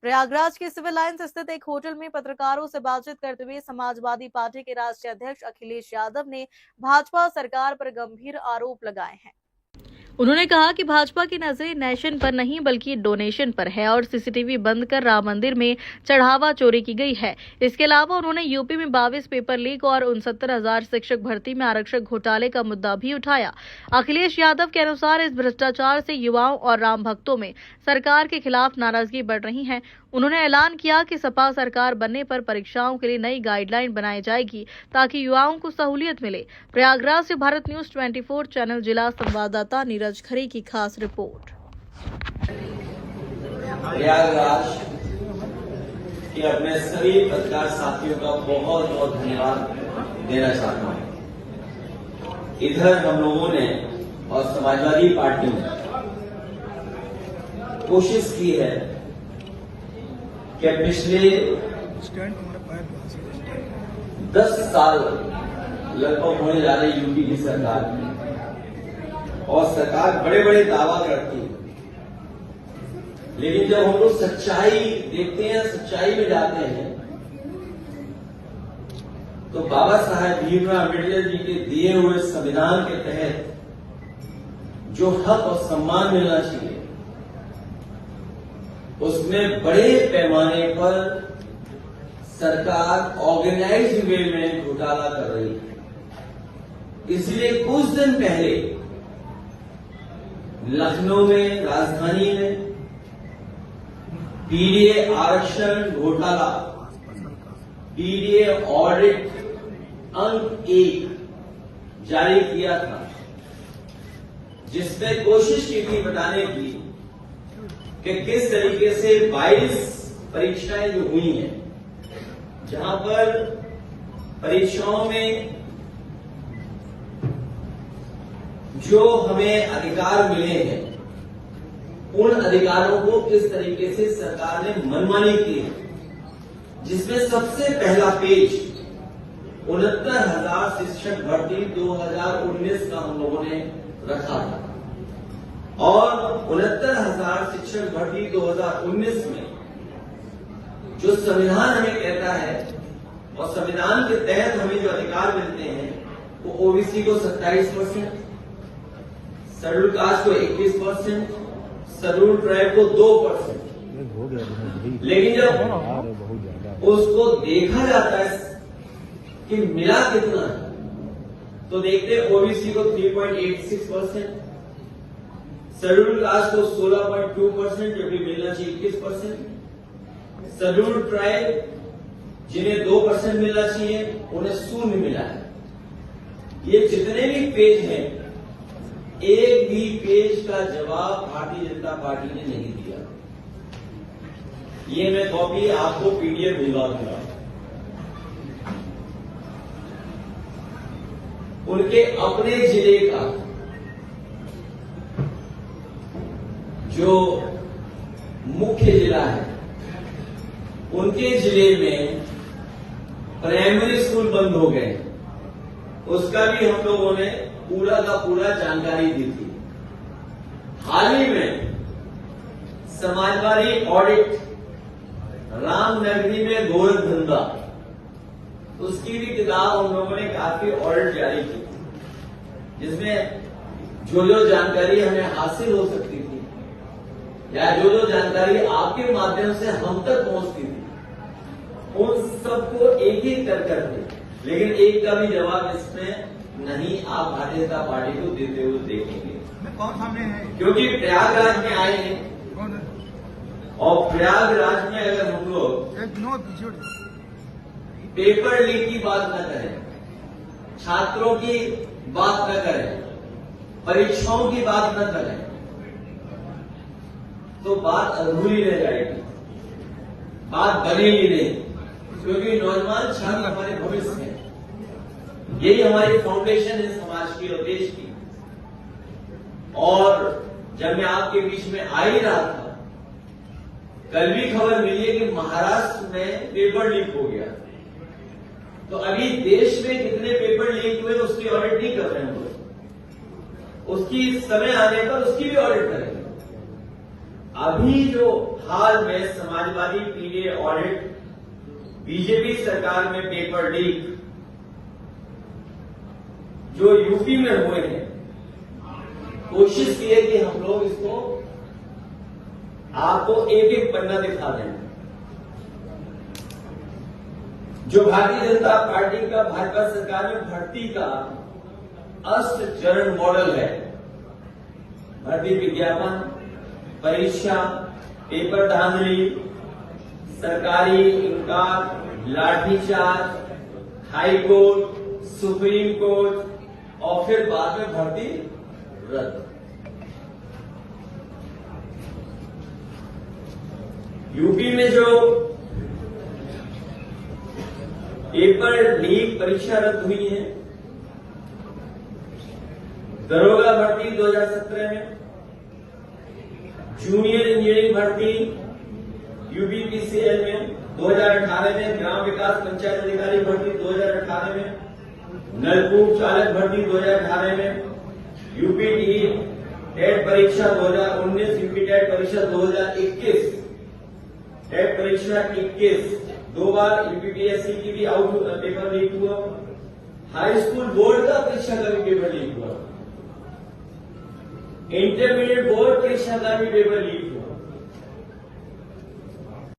प्रयागराज के civil lines स्थित एक होटल में पत्रकारों से बातचीत करते हुए समाजवादी पार्टी के राष्ट्रीय अध्यक्ष अखिलेश यादव ने भाजपा सरकार पर गंभीर आरोप लगाए हैं। उन्होंने कहा कि भाजपा की नजरें नेशन पर नहीं बल्कि डोनेशन पर है और सीसीटीवी बंद कर राम मंदिर में चढ़ावा चोरी की गई है। इसके अलावा उन्होंने यूपी में 22 पेपर लीक और 69,000 शिक्षक भर्ती में आरक्षक घोटाले का मुद्दा भी उठाया। अखिलेश यादव के अनुसार इस भ्रष्टाचार से युवाओं और राम भक्तों में सरकार के खिलाफ नाराजगी बढ़ रही है। उन्होंने ऐलान किया कि सपा सरकार बनने पर परीक्षाओं के लिए नई गाइडलाइन बनाई जाएगी ताकि युवाओं को सहूलियत मिले। प्रयागराज से भारत न्यूज 24 चैनल जिला संवाददाता नीरज खरे की खास रिपोर्ट। प्रयागराज के अपने सभी पत्रकार साथियों का बहुत बहुत धन्यवाद देना चाहता हूं। इधर हम लोगों ने और समाजवादी पार्टी ने कोशिश की है कि पिछले 10 साल लगभग होने जा रही यूपी की सरकार और सरकार बड़े बड़े दावा करती है, लेकिन जब हम लोग सच्चाई देखते हैं, सच्चाई में जाते हैं, तो बाबा साहेब भीमराव अम्बेडकर जी के दिए हुए संविधान के तहत जो हक और सम्मान मिलना चाहिए, उसमें बड़े पैमाने पर सरकार ऑर्गेनाइज्ड वे में घोटाला कर रही है। इसलिए कुछ दिन पहले लखनऊ में, राजधानी में पीडीए आरक्षण घोटाला, पीडीए ऑडिट अंक 1 जारी किया था, जिसमें कोशिश की थी बताने की कि किस तरीके से 22 परीक्षाएं जो हुई हैं, जहां पर परीक्षाओं में जो हमें अधिकार मिले हैं, उन अधिकारों को किस तरीके से सरकार ने मनमानी की है, जिसमें सबसे पहला पेज 69,000 शिक्षक भर्ती 2019 का हम लोगों ने रखा था और 69,000 शिक्षक भर्ती 2019 में जो संविधान हमें कहता है और संविधान के तहत हमें जो अधिकार मिलते हैं, वो ओबीसी को 27%, शेड्यूल कास्ट को 21%, शेड्यूल ट्राइब को 2%। लेकिन जब उसको देखा जाता है कि मिला कितना है, तो देखते हैं ओबीसी को 3.86%, शेड्यूल कास्ट को 16.2%, जो भी मिलना चाहिए 21%, शेड्यूल ट्राइब जिन्हें 2% मिलना चाहिए, उन्हें 0 मिला है। ये जितने भी पेज हैं, एक भी पेज का जवाब भारतीय जनता पार्टी ने नहीं दिया। ये मैं कॉपी आपको पीडीएफ भिजवा दूंगा। उनके अपने जिले का जो मुख्य जिला है, उनके जिले में प्राइमरी स्कूल बंद हो गए, उसका भी हम लोगों ने पूरा का पूरा जानकारी दी थी। हाल ही में समाजवादी ऑडिट रामनगरी में गोरख धंधा, उसकी भी किताब हम लोगों ने काफी ऑडिट जारी की, जिसमें जो जो जानकारी हमें हासिल हो सकती थी या जो जो जानकारी आपके माध्यम से हम तक पहुंचती थी, उन सबको एक एक कर करके, लेकिन एक का भी जवाब इसमें नहीं आप भारतीय जनता पार्टी को देते हुए देखेंगे। कौन सामने है? क्योंकि प्रयागराज में आए हैं और प्रयागराज में अगर हम लोग पेपर लीक की बात न करें, छात्रों की बात न करें, परीक्षाओं की बात न करें, तो बात अधूरी रह जाएगी, बात बनेगी नहीं। क्योंकि नौजवान छात्र हमारे भविष्य हैं, यही हमारी फाउंडेशन है समाज की और देश की। और जब मैं आपके बीच में आ ही रहा था, कल भी खबर मिली है कि महाराष्ट्र में पेपर लीक हो गया। तो अभी देश में कितने पेपर लीक हुए उसकी ऑडिट नहीं कर रहे हैं हम लोग, उसकी समय आने पर उसकी भी ऑडिट करेंगे। अभी जो हाल में समाजवादी पीडीए ऑडिट, बीजेपी सरकार में पेपर लीक जो यूपी में हुए हैं, कोशिश की है कि हम लोग इसको आपको एक एक पन्ना दिखा दें। जो भारतीय जनता पार्टी का भाजपा सरकार में भर्ती का अष्ट चरण मॉडल है, भर्ती विज्ञापन, परीक्षा, पेपर धांधली, सरकारी इनकार, लाठीचार्ज, हाई कोर्ट, सुप्रीम कोर्ट और फिर बाद में भर्ती रद्द। यूपी में जो पेपर लीक परीक्षा रद्द हुई है, दरोगा भर्ती 2017 में, जूनियर इंजीनियरिंग भर्ती यूपीपीसीएल में 2018 में, ग्राम विकास पंचायत अधिकारी भर्ती 2018 में, नलकूप चालक भर्ती 2018 में, यूपीटी टेट परीक्षा 2019, यूपी टेट परीक्षा 2021, टेट परीक्षा 21, 2 बार यूपीपीएससी की भी आउट पेपर लीक हुआ, हाई स्कूल बोर्ड का परीक्षा का भी पेपर लीक हुआ, इंटरमीडिएट बोर्ड परीक्षा का भी पेपर लीक